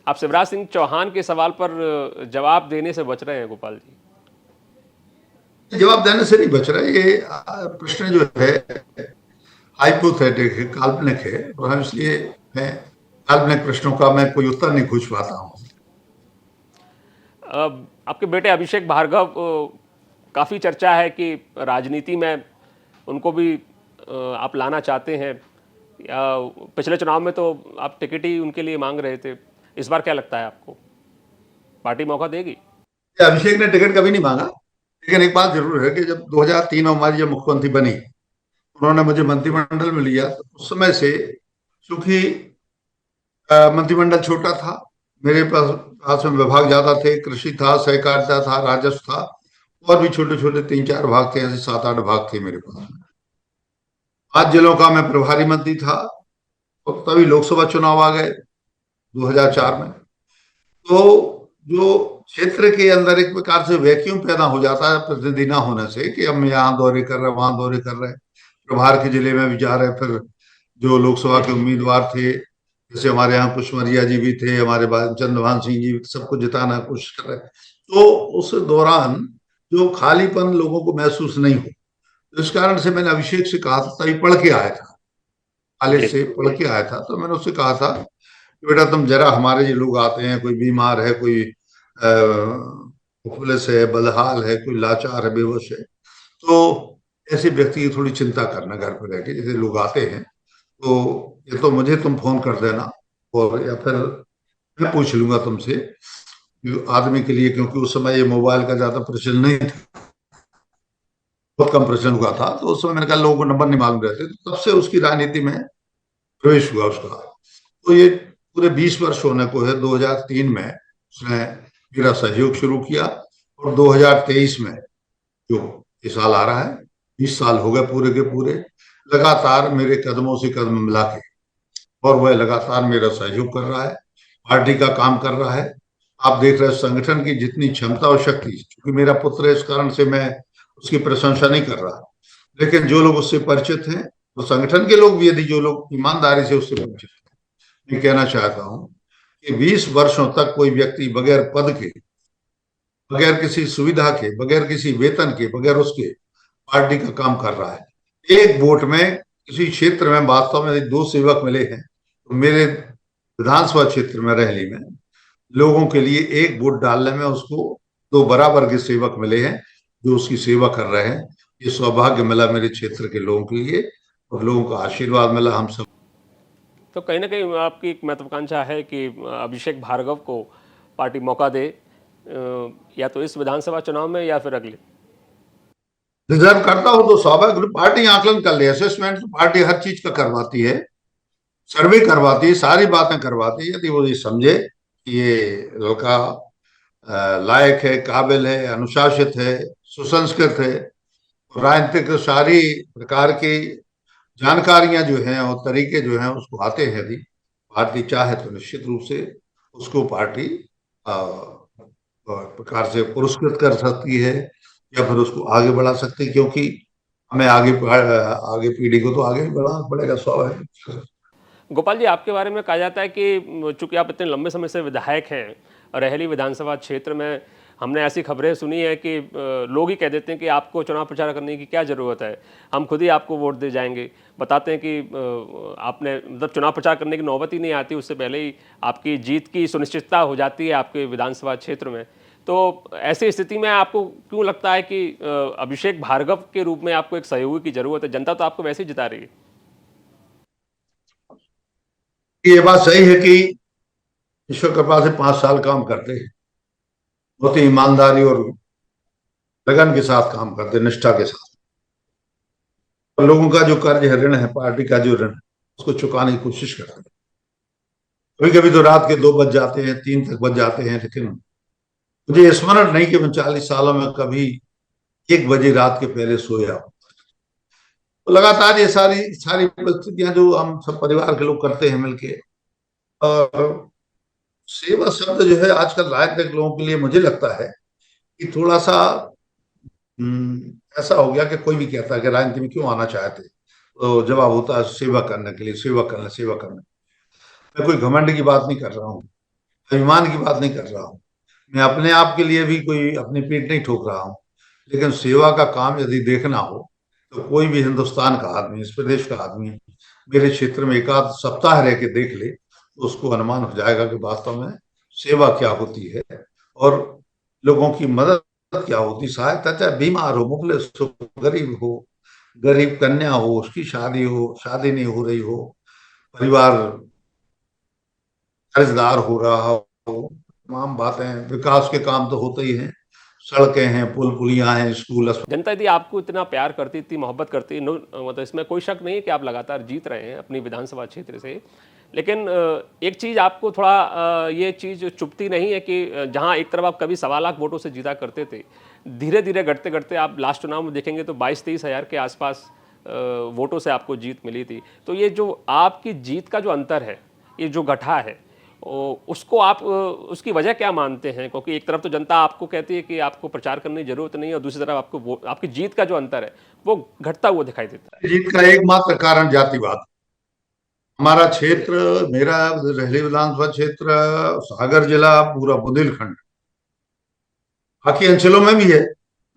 आप शिवराज सिंह चौहान के सवाल पर जवाब देने से बच रहे हैं गोपाल जी। जवाब देने से नहीं बच रहा, ये प्रश्न जो है हाइपोथेटिक है, काल्पनिक है, और हम इसलिए मैं काल्पनिक प्रश्नों का मैं कोई उत्तर नहीं खोज पाता हूँ। आपके बेटे अभिषेक भार्गव, काफ़ी चर्चा है कि राजनीति में उनको भी आप लाना चाहते हैं, या पिछले चुनाव में तो आप टिकट ही उनके लिए मांग रहे थे। इस बार क्या लगता है आपको, पार्टी मौका देगी? अभिषेक ने टिकट कभी नहीं मांगा, लेकिन एक बात जरूर है कि जब 2003 में हमारी जब मुख्यमंत्री बनी, उन्होंने मुझे मंत्रिमंडल में लिया, तो उस समय से, चूंकि मंत्रिमंडल छोटा था, मेरे पास पास में विभाग ज्यादा थे, कृषि था, सहकारिता था, राजस्व था, और भी छोटे छोटे 3-4 विभाग थे, ऐसे 7-8 विभाग थे मेरे पास में। 5 जिलों का मैं प्रभारी मंत्री था, और तभी लोकसभा चुनाव आ गए 2004 में। तो जो क्षेत्र के अंदर एक प्रकार से वैक्यूम पैदा हो जाता है प्रतिनिधि ना होने से, कि हम यहाँ दौरे कर रहे हैं, वहां दौरे कर रहे हैं, प्रभार के जिले में भी जा रहे हैं, फिर जो लोकसभा के उम्मीदवार थे, जैसे हमारे यहाँ पुष्पमरिया जी भी थे, हमारे चंद्रभान सिंह जी, सबको जिताना कोशिश कर रहे हैं। तो उस दौरान जो खालीपन लोगों को महसूस नहीं हो, तो इस कारण से मैंने अभिषेक से कहा था, तभी पढ़ के आया था, कॉलेज से पढ़ के आया था, तो मैंने उससे कहा था कि बेटा तुम जरा, हमारे जो लोग आते हैं, कोई बीमार है, कोई मुफलिस है, बदहाल है, कोई लाचार है, बेहोश है, तो ऐसे व्यक्ति की थोड़ी चिंता करना घर पर रह के, जैसे लोग आते हैं, तो ये तो मुझे तुम फोन कर देना, और या फिर मैं पूछ लूंगा तुमसे आदमी के लिए, क्योंकि उस समय ये मोबाइल का ज्यादा प्रचलन नहीं था, बहुत कम प्रचलन हुआ था, तो उस समय मैंने कहा लोगों को नंबर नहीं मालूम रहते, तो तब से उसकी राजनीति में प्रवेश हुआ उसका। तो ये पूरे 20 वर्ष होने को है। 2003 में उसने मेरा सहयोग शुरू किया, और 2023 में, जो ये साल आ रहा है, 20 साल हो गए पूरे के पूरे, लगातार मेरे कदमों से कदम मिला के, और वह लगातार मेरा सहयोग कर रहा है, पार्टी का काम कर रहा है। आप देख रहे हैं संगठन की जितनी क्षमता और शक्ति, क्योंकि मेरा पुत्र है इस कारण से मैं उसकी प्रशंसा नहीं कर रहा, लेकिन जो लोग उससे परिचित हैं, वो संगठन के लोग भी, यदि जो लोग ईमानदारी से उससे परिचित हैं, मैं कहना चाहता हूं कि 20 वर्षों तक कोई व्यक्ति बगैर पद के, बगैर किसी सुविधा के, बगैर किसी वेतन के, बगैर उसके पार्टी का काम कर रहा है। एक वोट में किसी क्षेत्र में वास्तव में 2 सेवक मिले हैं, तो मेरे विधानसभा क्षेत्र में रहली में लोगों के लिए एक वोट डालने में उसको 2 बराबर के सेवक मिले हैं, जो उसकी सेवा कर रहे हैं। ये सौभाग्य मिला मेरे क्षेत्र के लोगों के लिए, और लोगों का आशीर्वाद मिला हम सब। तो कहीं ना कहीं आपकी एक महत्वाकांक्षा है कि अभिषेक भार्गव को पार्टी मौका दे, या तो इस विधानसभा चुनाव में या फिर अगले। रिजर्व करता हूं तो स्वाभाविक पार्टी आकलन कर ले, असेसमेंट तो पार्टी हर चीज का करवाती है, सर्वे करवाती है, सारी बातें करवाती है। यदि वो ये समझे कि ये लड़का लायक है, काबिल है, अनुशासित है, सुसंस्कृत है, राजनीतिक सारी प्रकार की जानकारियां जो हैं और तरीके जो हैं उसको आते हैं, यदि पार्टी चाहे तो निश्चित रूप से उसको पार्टी प्रकार से पुरस्कृत कर सकती है या फिर उसको आगे बढ़ा सकती है, क्योंकि हमें आगे आगे पीढ़ी को तो आगे ही बढ़ाना पड़ेगा, स्वाभाविक। गोपाल जी, आपके बारे में कहा जाता है कि चूंकि आप इतने लंबे समय से विधायक हैं, रहेली विधानसभा क्षेत्र में हमने ऐसी खबरें सुनी है कि लोग ही कह देते हैं कि आपको चुनाव प्रचार करने की क्या ज़रूरत है, हम खुद ही आपको वोट दे जाएंगे। बताते हैं कि आपने मतलब चुनाव प्रचार करने की नौबत ही नहीं आती, उससे पहले ही आपकी जीत की सुनिश्चितता हो जाती है आपके विधानसभा क्षेत्र में। तो ऐसी स्थिति में आपको क्यों लगता है कि अभिषेक भार्गव के रूप में आपको एक सहयोगी की ज़रूरत है? जनता तो आपको वैसे ही जिता रही है। ये बात सही है कि ईश्वर कृपा से 5 साल काम करते हैं, बहुत ही ईमानदारी और लगन के साथ काम करते, निष्ठा के साथ। और लोगों का जो कर्ज है, ऋण है, पार्टी का जो ऋण है, उसको चुकाने की कोशिश करते हैं। कभी कभी तो रात के 2 बज जाते हैं, 3 तक बज जाते हैं, लेकिन मुझे स्मरण नहीं कि मैं 40 सालों में कभी 1 बजे रात के पहले सोया हूं। तो लगातार ये सारी सारी परिस्थितियां जो हम सब परिवार के लोग करते हैं मिलके, और सेवा शब्द जो है आजकल राजनीतिक लोगों के लिए मुझे लगता है कि थोड़ा सा ऐसा हो गया कि कोई भी कहता है कि राजनीति में क्यों आना चाहते, तो जवाब होता है सेवा करने के लिए, सेवा करना, सेवा करना। मैं कोई घमंड की बात नहीं कर रहा हूँ, अभिमान की बात नहीं कर रहा हूँ, मैं अपने आप के लिए भी कोई अपनी पीठ नहीं ठोक रहा हूँ। लेकिन सेवा का काम यदि देखना हो तो कोई भी हिंदुस्तान का आदमी, इस प्रदेश का आदमी मेरे क्षेत्र में 1 आध सप्ताह रह के देख ले तो उसको अनुमान हो जाएगा कि वास्तव में सेवा क्या होती है और लोगों की मदद क्या होती, सहायता, चाहे बीमार हो, मुफलिस हो, गरीब हो, गरीब कन्या हो, उसकी शादी हो, शादी नहीं हो रही हो, परिवार कर्जदार हो रहा हो, तमाम बातें, विकास के काम तो होते ही हैं, सड़कें हैं, पुल पुलियां हैं, स्कूल, जनता यदि आपको इतना प्यार करती, इतनी मोहब्बत करती, मतलब इसमें कोई शक नहीं है कि आप लगातार जीत रहे हैं अपनी विधानसभा क्षेत्र से। लेकिन एक चीज़ आपको थोड़ा ये चीज़ चुभती नहीं है कि जहां एक तरफ आप कभी 1.25 लाख वोटों से जीता करते थे, धीरे धीरे घटते घटते आप लास्ट चुनाव में देखेंगे तो 22-23 हज़ार के आसपास वोटों से आपको जीत मिली थी। तो ये जो आपकी जीत का जो अंतर है, ये जो घटा है, उसको आप उसकी वजह क्या मानते हैं? क्योंकि एक तरफ तो जनता आपको कहती है कि आपको प्रचार करने की जरूरत नहीं है, और दूसरी तरफ आपको आपकी जीत का जो अंतर है वो घटता हुआ दिखाई देता है। जीत का एकमात्र कारण जातिवाद। हमारा क्षेत्र, मेरा रहली विधानसभा क्षेत्र, सागर जिला, पूरा बुंदेलखंड, बाकी अंचलों में भी है,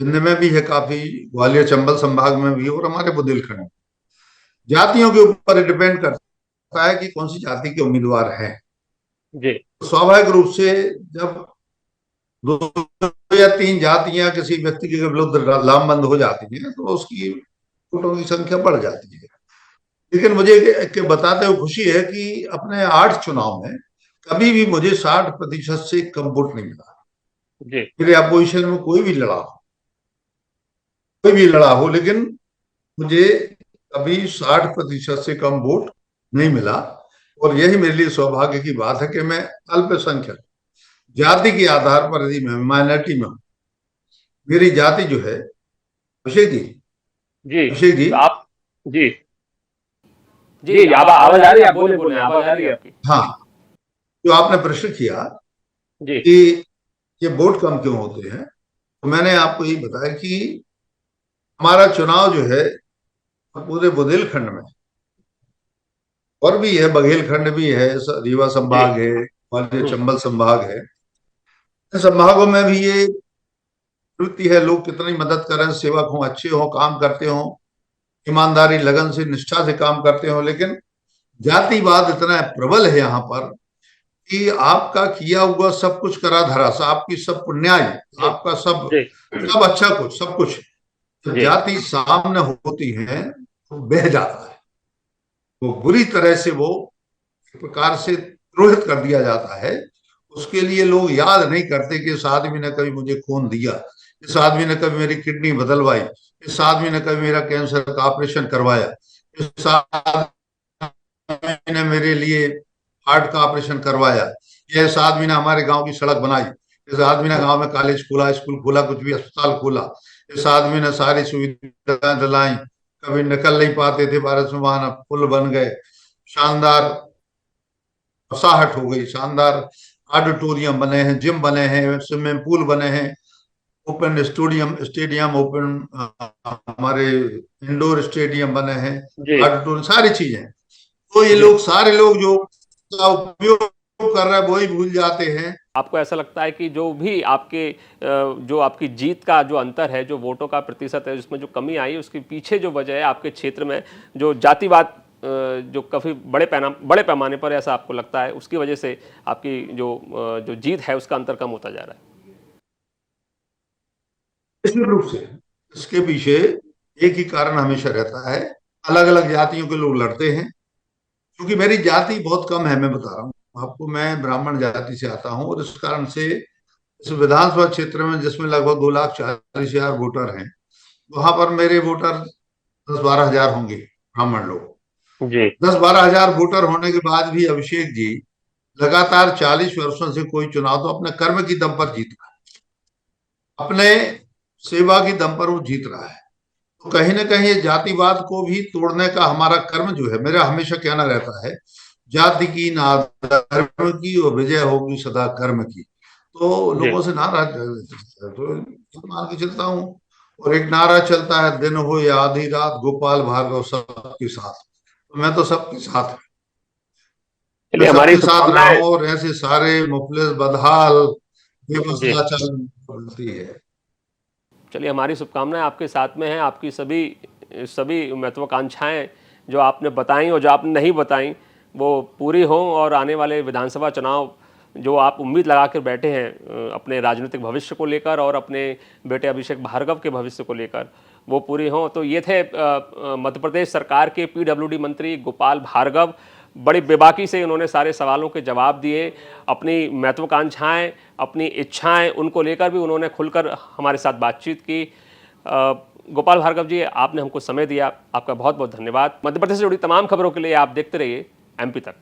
विंध्य में भी है काफी, ग्वालियर चंबल संभाग में भी, और हमारे बुंदेलखंड में जातियों के ऊपर डिपेंड करता है कि कौन सी जाति के उम्मीदवार हैं। जी। स्वाभाविक रूप से जब 2 या 3 जातियां किसी व्यक्ति के विरुद्ध लामबंद हो जाती हैं तो उसकी वोटों की संख्या बढ़ जाती है। लेकिन मुझे के बताते हुए खुशी है कि अपने 8 चुनाव में कभी भी मुझे 60% से कम वोट नहीं मिला। जी। मेरे अपोजिशन में कोई भी लड़ा हो, कोई भी लड़ा हो, लेकिन मुझे कभी 60% से कम वोट नहीं मिला। और यही मेरे लिए सौभाग्य की बात है कि मैं अल्पसंख्यक जाति के आधार पर, यदि मैं माइनॉरिटी में हूं, मेरी जाति जो है, अभिषेक जी, जी। अभिषेक जी, आप। जी। जी, आवाज आ रही है, आप बोले बोले, आवाज आ रही है आपकी। हाँ, जो आपने प्रश्न किया जी। कि ये वोट कम क्यों होते हैं, तो मैंने आपको यही बताया कि हमारा चुनाव जो है पूरे बुंदेलखंड में, और भी है, बघेलखंड भी है, रीवा जी। संभाग है, ग्वालियर चंबल संभाग है, इन संभागों में भी ये प्रवृत्ति है, लोग कितनी मदद करें, सेवक हों, अच्छे हों, काम करते हों, ईमानदारी, लगन से, निष्ठा से काम करते हों, लेकिन जातिवाद इतना प्रबल है यहाँ पर कि आपका किया हुआ सब कुछ करा धरा, आपकी सब पुण्याई, आपका सब जी। सब अच्छा कुछ, सब कुछ, तो जी। जाति सामने होती है तो बह जाता है। वो बुरी तरह से वो एक प्रकार से द्रोहित कर दिया जाता है। उसके लिए लोग याद नहीं करते कि इस आदमी ने कभी मुझे खून दिया, इस आदमी ने कभी मेरी किडनी बदलवाई, इस आदमी ने कभी मेरा कैंसर का ऑपरेशन करवाया, इस आदमी ने मेरे लिए हार्ट का ऑपरेशन करवाया, या इस आदमी ने हमारे गांव की सड़क बनाई, इस आदमी ने गांव में कॉलेज खोला, स्कूल खोला, कुछ भी अस्पताल खोला, इस आदमी ने सारी सुविधाएं दिलाई। कभी निकल नहीं पाते थे भारत में, वहां पुल बन गए, शानदार बसाहट हो गई, शानदार ऑडिटोरियम बने हैं, जिम बने हैं, स्विमिंग पूल बने हैं, ओपन स्टेडियम स्टेडियम ओपन हमारे इंडोर स्टेडियम बने हैं, जी। ऑडिटोरियम, सारी चीजें। तो ये जी। लोग सारे लोग जो का उपयोग कर रहे हैं वही भूल जाते हैं। आपको ऐसा लगता है कि जो भी आपके जो आपकी जीत का जो अंतर है, जो वोटों का प्रतिशत है, जिसमें जो कमी आई है, उसके पीछे जो वजह है आपके क्षेत्र में जो जातिवाद जो काफ़ी बड़े पैमाने पर ऐसा आपको लगता है, उसकी वजह से आपकी जो जीत है उसका अंतर कम होता जा रहा है? निश्चित रूप से इसके पीछे एक ही कारण हमेशा रहता है, अलग अलग जातियों के लोग लड़ते हैं। क्योंकि मेरी जाति बहुत कम है, मैं बता रहा हूँ आपको, मैं ब्राह्मण जाति से आता हूँ, और इस कारण से इस विधानसभा क्षेत्र में जिसमें लगभग 2,40,000 वोटर हैं, वहां पर मेरे वोटर 10-12 हजार होंगे, ब्राह्मण लोग। जी। 10-12 हजार वोटर होने के बाद भी अभिषेक जी लगातार 40 वर्षों से कोई चुनाव तो अपने कर्म की दम पर जीत रहा है, अपने सेवा की दम पर वो जीत रहा है। तो कहीं ना कहीं ये जातिवाद को भी तोड़ने का हमारा कर्म जो है, मेरा हमेशा कहना रहता है, जाति की ना धर्म की और विजय होगी सदा कर्म की। तो जी। लोगों से नाराज तो मान के चलता हूँ। और एक नारा चलता है, दिन हो या आधी रात, गोपाल भार्गव सबके साथ। तो मैं तो सबके साथ, मैं चलिए, हमारी सबके साथ रहा शुभकामनाएं। हूँ, और ऐसे सारे मुफलिस बदहाल बेबस जी। लाचार मिलती है। चलिए, हमारी शुभकामनाएं आपके साथ में हैं। आपकी सभी सभी महत्वाकांक्षाएं जो आपने बताई और जो आपने नहीं बताई वो पूरी हों, और आने वाले विधानसभा चुनाव जो आप उम्मीद लगा कर बैठे हैं अपने राजनीतिक भविष्य को लेकर और अपने बेटे अभिषेक भार्गव के भविष्य को लेकर, वो पूरी हों। तो ये थे मध्य प्रदेश सरकार के पीडब्ल्यूडी मंत्री गोपाल भार्गव। बड़ी बेबाकी से उन्होंने सारे सवालों के जवाब दिए, अपनी महत्वाकांक्षाएं, अपनी इच्छाएं, उनको लेकर भी उन्होंने खुलकर हमारे साथ बातचीत की। गोपाल भार्गव जी, आपने हमको समय दिया, आपका बहुत बहुत धन्यवाद। मध्य प्रदेश से जुड़ी तमाम खबरों के लिए आप देखते रहिए MP तक।